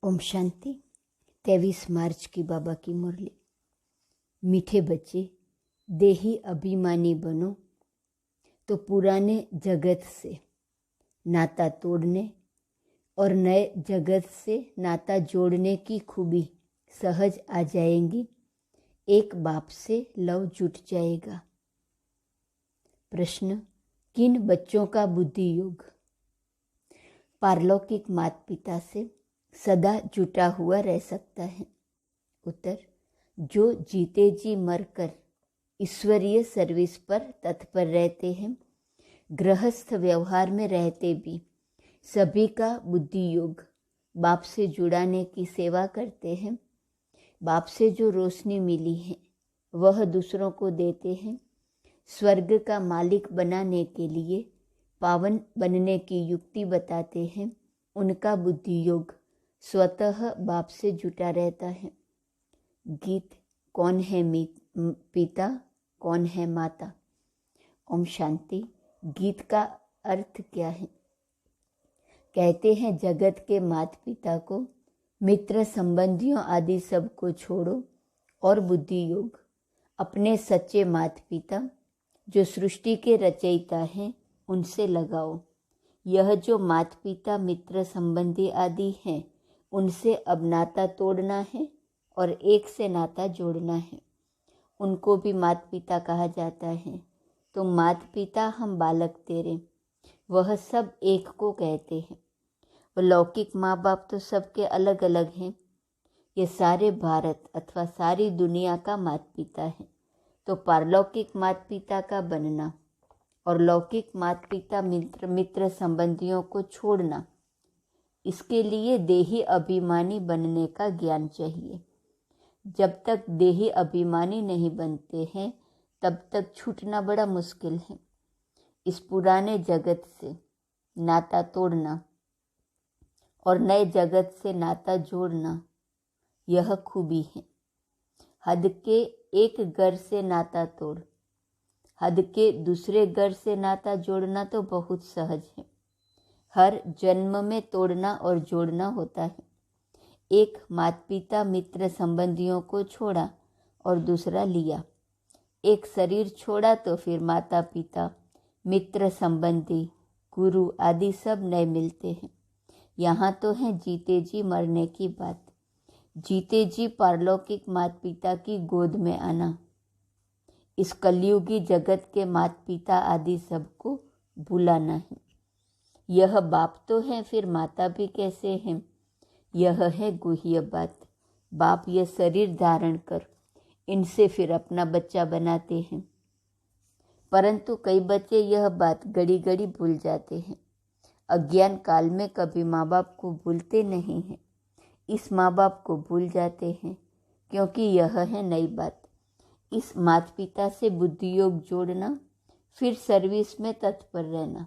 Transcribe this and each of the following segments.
ओम शांति। 23 मार्च की बाबा की मुरली। मीठे बच्चे, देही अभिमानी बनो तो पुराने जगत से नाता तोड़ने और नए जगत से नाता जोड़ने की खूबी सहज आ जाएंगी। एक बाप से लव जुट जाएगा। प्रश्न, किन बच्चों का बुद्धि योग पारलौकिक माता पिता से सदा जुटा हुआ रह सकता है? उत्तर, जो जीते जी मरकर ईश्वरीय सर्विस पर तत्पर रहते हैं, गृहस्थ व्यवहार में रहते भी सभी का बुद्धि योग बाप से जुड़ाने की सेवा करते हैं। बाप से जो रोशनी मिली है वह दूसरों को देते हैं। स्वर्ग का मालिक बनाने के लिए पावन बनने की युक्ति बताते हैं। उनका बुद्धि योग स्वतः बाप से जुटा रहता है। गीत, कौन है पिता, कौन है माता? ओम शांति। गीत का अर्थ क्या है? कहते हैं, जगत के माता पिता को, मित्र संबंधियों आदि सबको छोड़ो और बुद्धि योग अपने सच्चे माता पिता जो सृष्टि के रचयिता हैं उनसे लगाओ। यह जो माता पिता मित्र संबंधी आदि हैं उनसे अब नाता तोड़ना है और एक से नाता जोड़ना है। उनको भी माता पिता कहा जाता है। तो माता पिता हम बालक तेरे, वह सब एक को कहते हैं। वह लौकिक माँ बाप तो सबके अलग अलग हैं। ये सारे भारत अथवा सारी दुनिया का माता पिता है। तो पारलौकिक माता पिता का बनना और लौकिक माता पिता मित्र संबंधियों को छोड़ना, इसके लिए देही अभिमानी बनने का ज्ञान चाहिए। जब तक देही अभिमानी नहीं बनते हैं तब तक छूटना बड़ा मुश्किल है। इस पुराने जगत से नाता तोड़ना और नए जगत से नाता जोड़ना, यह खूबी है। हद के एक घर से नाता तोड़, हद के दूसरे घर से नाता जोड़ना तो बहुत सहज है। हर जन्म में तोड़ना और जोड़ना होता है। एक माता पिता मित्र संबंधियों को छोड़ा और दूसरा लिया। एक शरीर छोड़ा तो फिर माता पिता मित्र संबंधी गुरु आदि सब नए मिलते हैं। यहाँ तो है जीते जी मरने की बात। जीते जी पारलौकिक माता पिता की गोद में आना। इस कलयुगी जगत के माता पिता आदि सबको बुलाना है। यह बाप तो है, फिर माता भी कैसे हैं? यह है गुह्य बात। बाप यह शरीर धारण कर इनसे फिर अपना बच्चा बनाते हैं। परंतु कई बच्चे यह बात घड़ी घड़ी भूल जाते हैं। अज्ञान काल में कभी माँ बाप को भूलते नहीं हैं। इस माँ बाप को भूल जाते हैं क्योंकि यह है नई बात। इस माता पिता से बुद्धि योग जोड़ना, फिर सर्विस में तत्पर रहना।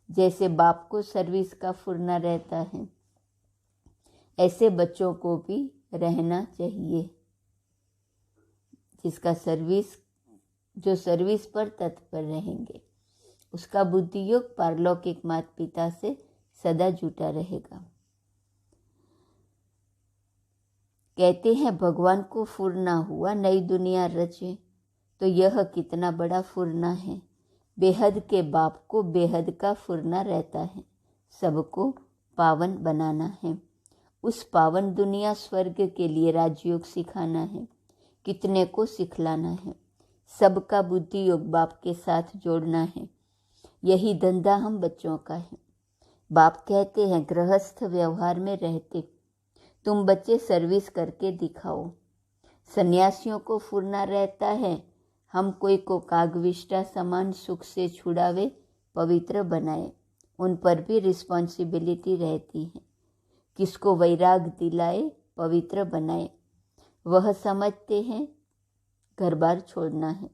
जैसे बाप को सर्विस का फुरना रहता है, ऐसे बच्चों को भी रहना चाहिए। जिसका जो सर्विस पर तत्पर रहेंगे, उसका बुद्धि योग पारलौकिक माता पिता से सदा जुटा रहेगा। कहते हैं, भगवान को फुरना हुआ नई दुनिया रचे, तो यह कितना बड़ा फुरना है। बेहद के बाप को बेहद का फुरना रहता है। सबको पावन बनाना है। उस पावन दुनिया स्वर्ग के लिए राजयोग सिखाना है। कितने को सिखलाना है। सबका बुद्धि योग बाप के साथ जोड़ना है। यही धंधा हम बच्चों का है। बाप कहते हैं, गृहस्थ व्यवहार में रहते तुम बच्चे सर्विस करके दिखाओ। सन्यासियों को फुरना रहता है, हम कोई को कागविष्टा समान सुख से छुड़ावे, पवित्र बनाए। उन पर भी रिस्पॉन्सिबिलिटी रहती है। किसको वैराग दिलाए, पवित्र बनाए। वह समझते हैं घर बार छोड़ना है।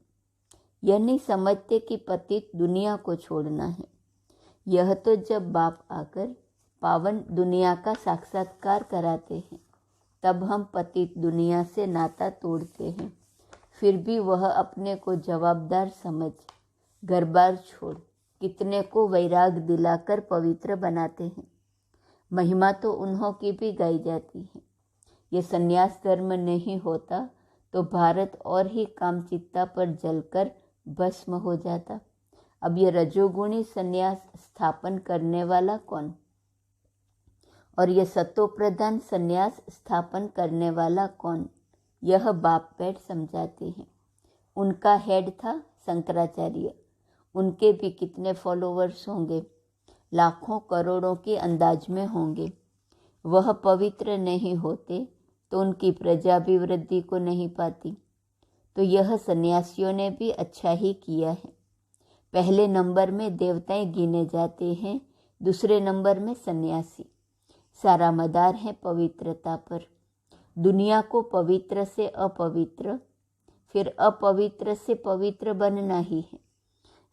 यह नहीं समझते कि पतित दुनिया को छोड़ना है। यह तो जब बाप आकर पावन दुनिया का साक्षात्कार कराते हैं तब हम पतित दुनिया से नाता तोड़ते हैं। फिर भी वह अपने को जवाबदार समझ घर बार छोड़ कितने को वैराग दिलाकर पवित्र बनाते हैं। महिमा तो उन्हों की भी गाई जाती है। ये संन्यास धर्म नहीं होता तो भारत और ही कामचित्ता पर जलकर भस्म हो जाता। अब ये रजोगुणी संन्यास स्थापन करने वाला कौन, और ये सतो प्रधान संन्यास स्थापन करने वाला कौन, यह बाप बैठ समझाते हैं। उनका हेड था शंकराचार्य। उनके भी कितने फॉलोवर्स होंगे, लाखों करोड़ों के अंदाज में होंगे। वह पवित्र नहीं होते तो उनकी प्रजा भी वृद्धि को नहीं पाती। तो यह सन्यासियों ने भी अच्छा ही किया है। पहले नंबर में देवताएं गिने जाते हैं, दूसरे नंबर में सन्यासी। सारा मदार है पवित्रता पर। दुनिया को पवित्र से अपवित्र, फिर अपवित्र से पवित्र बनना ही है।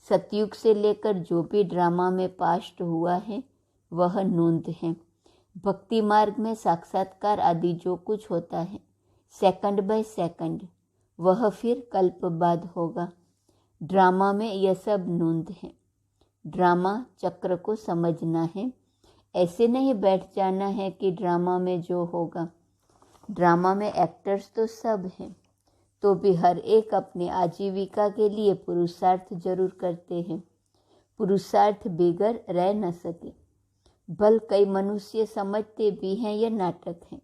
सतयुग से लेकर जो भी ड्रामा में पास्ट हुआ है वह नूंद है। भक्ति मार्ग में साक्षात्कार आदि जो कुछ होता है सेकंड बाय सेकंड, वह फिर कल्प बाद होगा। ड्रामा में यह सब नूंद है। ड्रामा चक्र को समझना है, ऐसे नहीं बैठ जाना है कि ड्रामा में जो होगा। ड्रामा में एक्टर्स तो सब हैं, तो भी हर एक अपनी आजीविका के लिए पुरुषार्थ जरूर करते हैं। पुरुषार्थ बिगर रह न सके। भल कई मनुष्य समझते भी हैं यह नाटक है।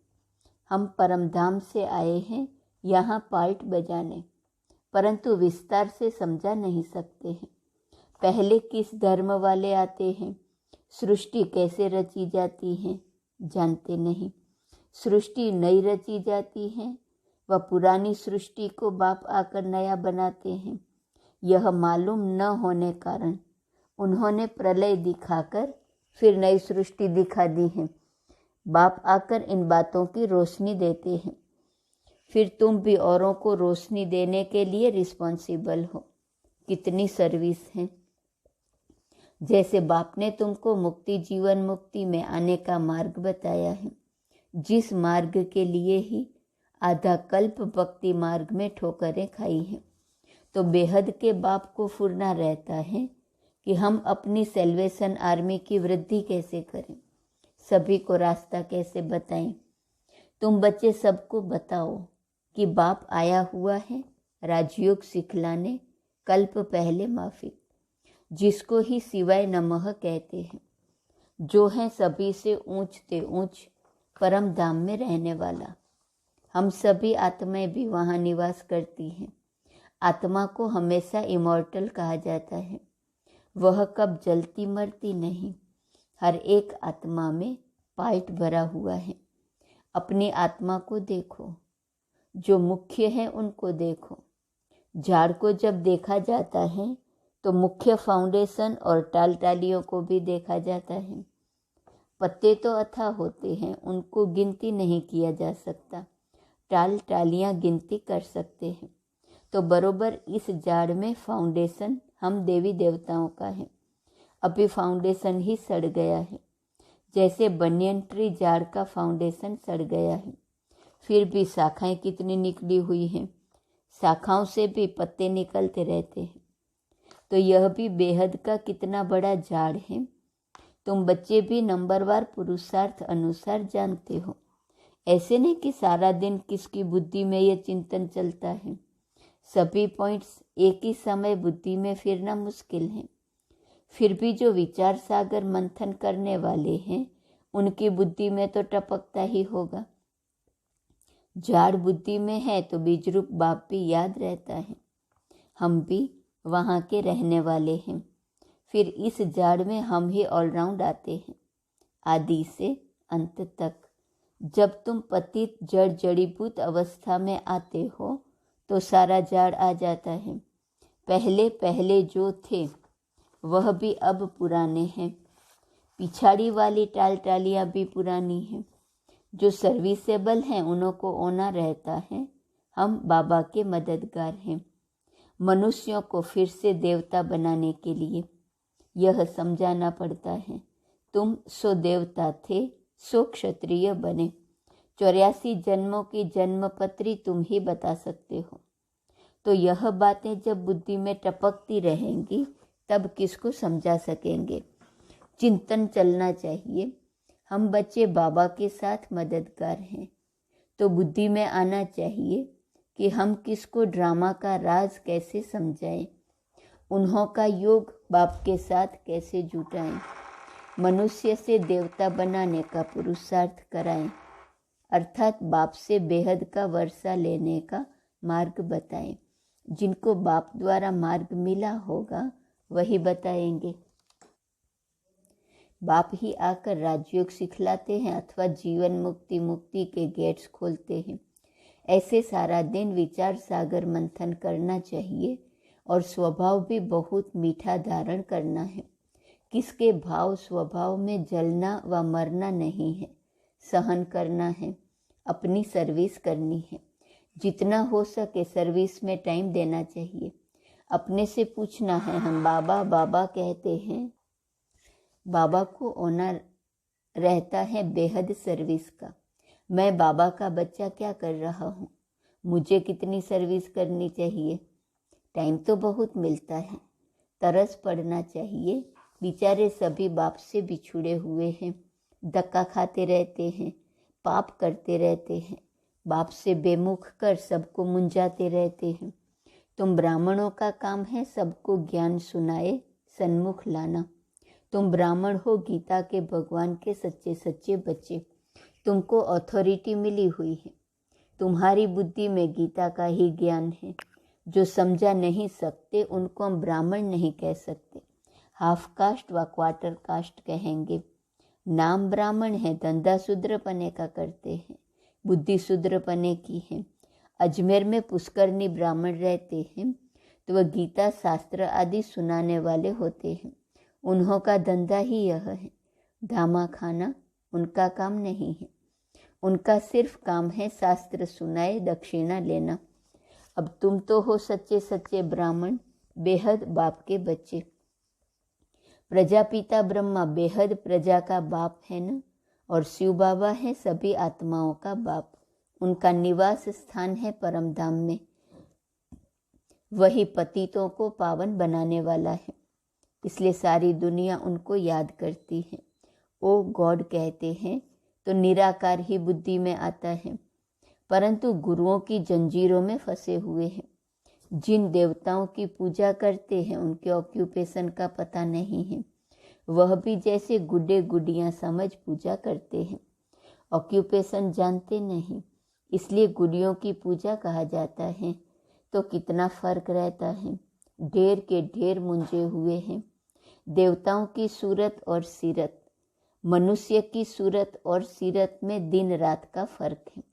हम परमधाम से आए हैं यहाँ पार्ट बजाने, परंतु विस्तार से समझा नहीं सकते हैं। पहले किस धर्म वाले आते हैं, सृष्टि कैसे रची जाती है जानते नहीं। सृष्टि नई रची जाती है, वह पुरानी सृष्टि को बाप आकर नया बनाते हैं। यह मालूम न होने कारण उन्होंने प्रलय दिखाकर फिर नई सृष्टि दिखा दी है। बाप आकर इन बातों की रोशनी देते हैं, फिर तुम भी औरों को रोशनी देने के लिए रिस्पॉन्सिबल हो। कितनी सर्विस है। जैसे बाप ने तुमको मुक्ति जीवन मुक्ति में आने का मार्ग बताया है, जिस मार्ग के लिए ही आधा कल्प भक्ति मार्ग में ठोकरें खाई हैं, तो बेहद के बाप को फुरना रहता है कि हम अपनी सेल्वेशन आर्मी की वृद्धि कैसे करें, सभी को रास्ता कैसे बताएं। तुम बच्चे सबको बताओ कि बाप आया हुआ है राजयोग सिखलाने, कल्प पहले माफी, जिसको ही शिवाय नमः कहते हैं, जो है सभी से ऊंचते ऊंच परम धाम में रहने वाला। हम सभी आत्माएं भी वहाँ निवास करती हैं। आत्मा को हमेशा इमॉर्टल कहा जाता है। वह कब जलती मरती नहीं। हर एक आत्मा में पार्ट भरा हुआ है। अपनी आत्मा को देखो, जो मुख्य है उनको देखो। झाड़ को जब देखा जाता है तो मुख्य फाउंडेशन और टाल टालियों को भी देखा जाता है। पत्ते तो अथाह होते हैं, उनको गिनती नहीं किया जा सकता। टाल टालियाँ गिनती कर सकते हैं। तो बरोबर इस झाड़ में फाउंडेशन हम देवी देवताओं का है। अभी फाउंडेशन ही सड़ गया है। जैसे बनियन ट्री झाड़ का फाउंडेशन सड़ गया है, फिर भी शाखाएं कितनी निकली हुई हैं। शाखाओं से भी पत्ते निकलते रहते हैं। तो यह भी बेहद का कितना बड़ा झाड़ है। तुम बच्चे भी नंबरवार पुरुषार्थ अनुसार जानते हो। ऐसे नहीं कि सारा दिन किसकी बुद्धि में यह चिंतन चलता है। सभी पॉइंट्स एक ही समय बुद्धि में फिरना मुश्किल है। फिर भी जो विचार सागर मंथन करने वाले हैं, उनकी बुद्धि में तो टपकता ही होगा। झाड़ बुद्धि में है तो बीजरूप बाप भी याद रहता है। हम भी वहाँ के रहने वाले हैं। फिर इस झाड़ में हम ही ऑलराउंड आते हैं, आदि से अंत तक। जब तुम पतित जड़ जड़ीभूत अवस्था में आते हो तो सारा झाड़ आ जाता है। पहले पहले जो थे वह भी अब पुराने हैं। पिछाड़ी वाली टाल टालियाँ भी पुरानी हैं। जो सर्विसेबल हैं उन्हों को ओना रहता है। हम बाबा के मददगार हैं, मनुष्यों को फिर से देवता बनाने के लिए। यह समझाना पड़ता है। तुम सो देवता थे, सो क्षत्रिय बने। 84 जन्मों की जन्मपत्री तुम ही बता सकते हो। तो यह बातें जब बुद्धि में टपकती रहेंगी तब किसको समझा सकेंगे। चिंतन चलना चाहिए। हम बच्चे बाबा के साथ मददगार हैं, तो बुद्धि में आना चाहिए कि हम किसको ड्रामा का राज कैसे समझाएं, उन्हों का योग बाप के साथ कैसे जुटाएं, मनुष्य से देवता बनाने का पुरुषार्थ कराएं, अर्थात बाप से बेहद का वर्षा लेने का मार्ग बताएं। जिनको बाप द्वारा मार्ग मिला होगा वही बताएंगे। बाप ही आकर राजयोग सिखलाते हैं अथवा जीवन मुक्ति के गेट्स खोलते हैं। ऐसे सारा दिन विचार सागर मंथन करना चाहिए और स्वभाव भी बहुत मीठा धारण करना है। किसके भाव स्वभाव में जलना व मरना नहीं है, सहन करना है, अपनी सर्विस करनी है। जितना हो सके सर्विस में टाइम देना चाहिए। अपने से पूछना है, हम बाबा बाबा कहते हैं, बाबा को ऑनर रहता है बेहद सर्विस का। मैं बाबा का बच्चा क्या कर रहा हूँ, मुझे कितनी सर्विस करनी चाहिए। टाइम तो बहुत मिलता है, तरस पड़ना चाहिए। बेचारे सभी बाप से बिछुड़े हुए हैं, धक्का खाते रहते हैं, पाप करते रहते हैं, बाप से बेमुख कर सबको मुंजाते रहते हैं। तुम ब्राह्मणों का काम है सबको ज्ञान सुनाए सन्मुख लाना। तुम ब्राह्मण हो, गीता के भगवान के सच्चे सच्चे बच्चे। तुमको अथॉरिटी मिली हुई है, तुम्हारी बुद्धि में गीता का ही ज्ञान है। जो समझा नहीं सकते उनको हम ब्राह्मण नहीं कह सकते, हाफ कास्ट व क्वार्टर कास्ट कहेंगे। नाम ब्राह्मण है, धंधा शूद्र पने का करते हैं, बुद्धि शूद्र पने की है। अजमेर में पुष्करनी ब्राह्मण रहते हैं तो वह गीता शास्त्र आदि सुनाने वाले होते हैं। उन्हों का धंधा ही यह है, धामा खाना उनका काम नहीं है। उनका सिर्फ काम है शास्त्र सुनाए दक्षिणा लेना। अब तुम तो हो सच्चे सच्चे ब्राह्मण, बेहद बाप के बच्चे। प्रजापिता ब्रह्मा बेहद प्रजा का बाप है न, और शिव बाबा है सभी आत्माओं का बाप। उनका निवास स्थान है परम धाम में। वही पतितों को पावन बनाने वाला है, इसलिए सारी दुनिया उनको याद करती है। ओ गॉड कहते हैं तो निराकार ही बुद्धि में आता है, परंतु गुरुओं की जंजीरों में फंसे हुए हैं। जिन देवताओं की पूजा करते हैं उनके ऑक्यूपेशन का पता नहीं है, वह भी जैसे गुड्डे गुडियाँ समझ पूजा करते हैं, ऑक्यूपेशन जानते नहीं, इसलिए गुडियों की पूजा कहा जाता है। तो कितना फर्क रहता है, ढेर के ढेर मुंजे हुए हैं। देवताओं की सूरत और सीरत, मनुष्य की सूरत और सीरत में दिन रात का फर्क है।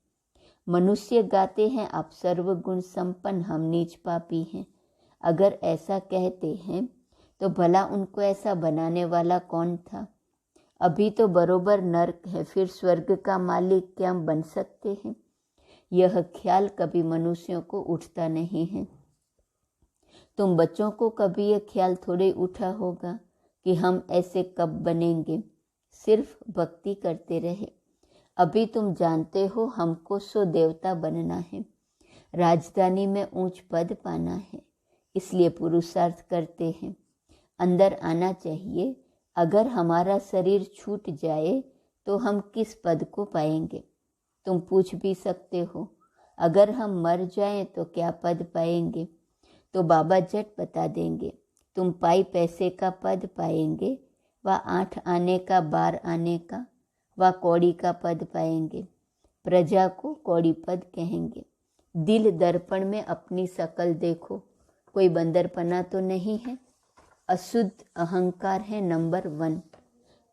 मनुष्य गाते हैं आप सर्वगुण संपन्न, हम नीच पापी हैं। अगर ऐसा कहते हैं तो भला उनको ऐसा बनाने वाला कौन था? अभी तो बरोबर नर्क है, फिर स्वर्ग का मालिक क्या हम बन सकते हैं? यह ख्याल कभी मनुष्यों को उठता नहीं है। तुम बच्चों को कभी यह ख्याल थोड़े उठा होगा कि हम ऐसे कब बनेंगे। सिर्फ भक्ति करते रहे। अभी तुम जानते हो हमको सो देवता बनना है, राजधानी में ऊंच पद पाना है, इसलिए पुरुषार्थ करते हैं। अंदर आना चाहिए। अगर हमारा शरीर छूट जाए तो हम किस पद को पाएंगे? तुम पूछ भी सकते हो, अगर हम मर जाएं तो क्या पद पाएंगे? तो बाबा झट बता देंगे, तुम पाई पैसे का पद पाएंगे, व 8 आने का 12 आने का व कौड़ी का पद पाएंगे। प्रजा को कौड़ी पद कहेंगे। दिल दर्पण में अपनी शकल देखो, कोई बंदरपना तो नहीं है। अशुद्ध अहंकार है नंबर 1।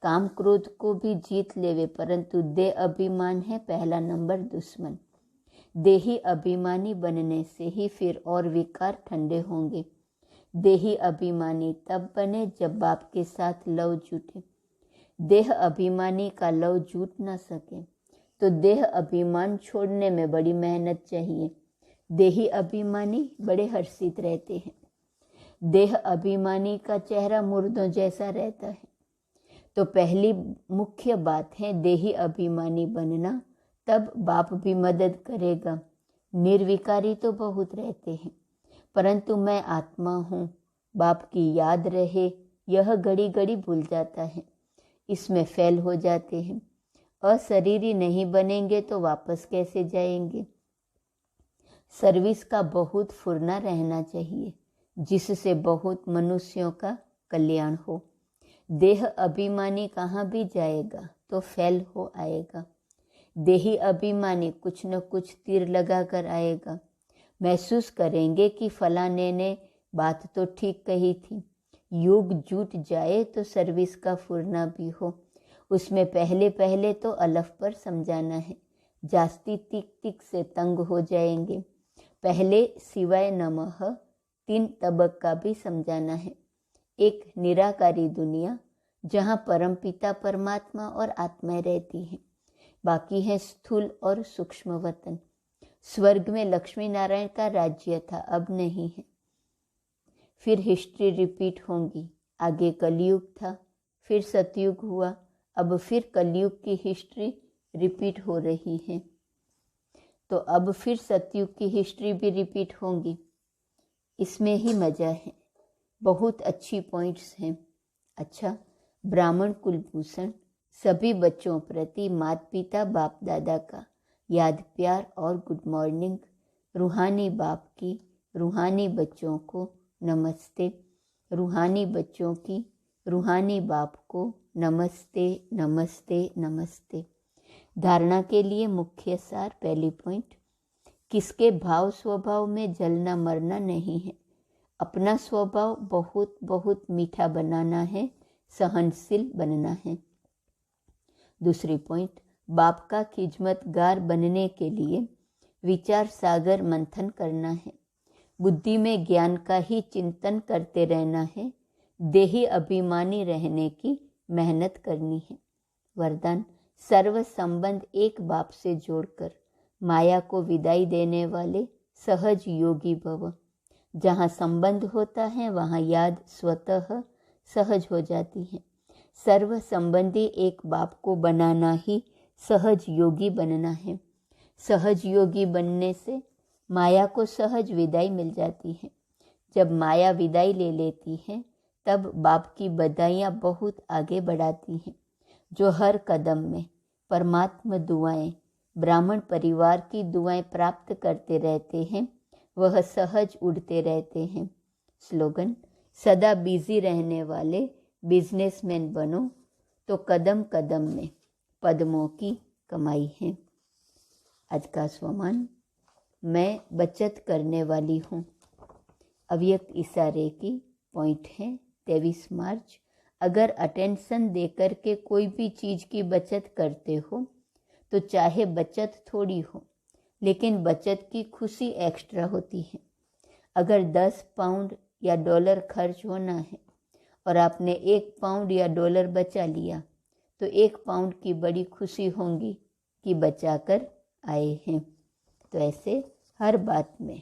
काम क्रोध को भी जीत लेवे, परंतु देह अभिमान है पहला नंबर दुश्मन। देही अभिमानी बनने से ही फिर और विकार ठंडे होंगे। देही अभिमानी तब बने जब बाप के साथ लव जुटे। देह अभिमानी का लव जुट न सके तो देह अभिमान छोड़ने में बड़ी मेहनत चाहिए। देही अभिमानी बड़े हर्षित रहते हैं। देह अभिमानी का चेहरा मुर्दों जैसा रहता है। तो पहली मुख्य बात है देही अभिमानी बनना, तब बाप भी मदद करेगा। निर्विकारी तो बहुत रहते हैं, परंतु मैं आत्मा हूँ, बाप की याद रहे, यह घड़ी घड़ी भूल जाता है, इसमें फेल हो जाते हैं। अशरीरी नहीं बनेंगे तो वापस कैसे जाएंगे। सर्विस का बहुत फुरना रहना चाहिए जिससे बहुत मनुष्यों का कल्याण हो। देह अभिमानी कहाँ भी जाएगा तो फेल हो आएगा। देही अभिमानी कुछ न कुछ तीर लगा कर आएगा। महसूस करेंगे कि फलाने ने बात तो ठीक कही थी। योग जुट जाए तो सर्विस का फुरना भी हो। उसमें पहले पहले तो अलफ पर समझाना है, जास्ती तिक तिक से तंग हो जाएंगे। पहले सिवाय नमः 3 तबक का भी समझाना है। एक निराकारी दुनिया जहाँ परमपिता परमात्मा और आत्माएं रहती हैं, बाकी है स्थूल और सूक्ष्म वतन। स्वर्ग में लक्ष्मी नारायण का राज्य था, अब नहीं है। फिर हिस्ट्री रिपीट होंगी। आगे कलयुग था, फिर सतयुग हुआ, अब फिर कलयुग की हिस्ट्री रिपीट हो रही है। तो अब फिर सतयुग की हिस्ट्री भी रिपीट होंगी। इसमें ही मजा है, बहुत अच्छी पॉइंट्स हैं। अच्छा, ब्राह्मण कुलभूषण सभी बच्चों प्रति माता पिता बाप दादा का याद प्यार और गुड मॉर्निंग। रूहानी बाप की रूहानी बच्चों को नमस्ते। रूहानी बच्चों की रूहानी बाप को नमस्ते नमस्ते नमस्ते। धारणा के लिए मुख्य सार, पहली पॉइंट, किसके भाव स्वभाव में जलना मरना नहीं है। अपना स्वभाव बहुत बहुत मीठा बनाना है, सहनशील बनना है। दूसरी पॉइंट, बाप का खिदमतगार बनने के लिए विचार सागर मंथन करना है। बुद्धि में ज्ञान का ही चिंतन करते रहना है। देही अभिमानी रहने की मेहनत करनी है। वरदान, सर्व संबंध एक बाप से जोड़कर माया को विदाई देने वाले सहज योगी भव। जहाँ संबंध होता है वहाँ याद स्वतः सहज हो जाती है। सर्व संबंधी एक बाप को बनाना ही सहज योगी बनना है। सहज योगी बनने से माया को सहज विदाई मिल जाती है। जब माया विदाई ले लेती है तब बाप की बधाइयाँ बहुत आगे बढ़ाती हैं। जो हर कदम में परमात्मा दुआएं, ब्राह्मण परिवार की दुआएं प्राप्त करते रहते हैं, वह सहज उड़ते रहते हैं। स्लोगन, सदा बिजी रहने वाले बिजनेसमैन बनो तो कदम कदम में पद्मों की कमाई है। आज का स्वमान, मैं बचत करने वाली हूँ। अव्यक्त इशारे की पॉइंट है 23 मार्च। अगर अटेंशन देकर के कोई भी चीज़ की बचत करते हो तो चाहे बचत थोड़ी हो लेकिन बचत की खुशी एक्स्ट्रा होती है। अगर 10 पाउंड या डॉलर खर्च होना है और आपने 1 पाउंड या डॉलर बचा लिया तो 1 पाउंड की बड़ी खुशी होगी कि बचा कर आए हैं। तो ऐसे हर बात में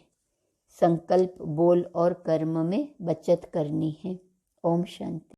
संकल्प, बोल और कर्म में बचत करनी है। ओम शांति।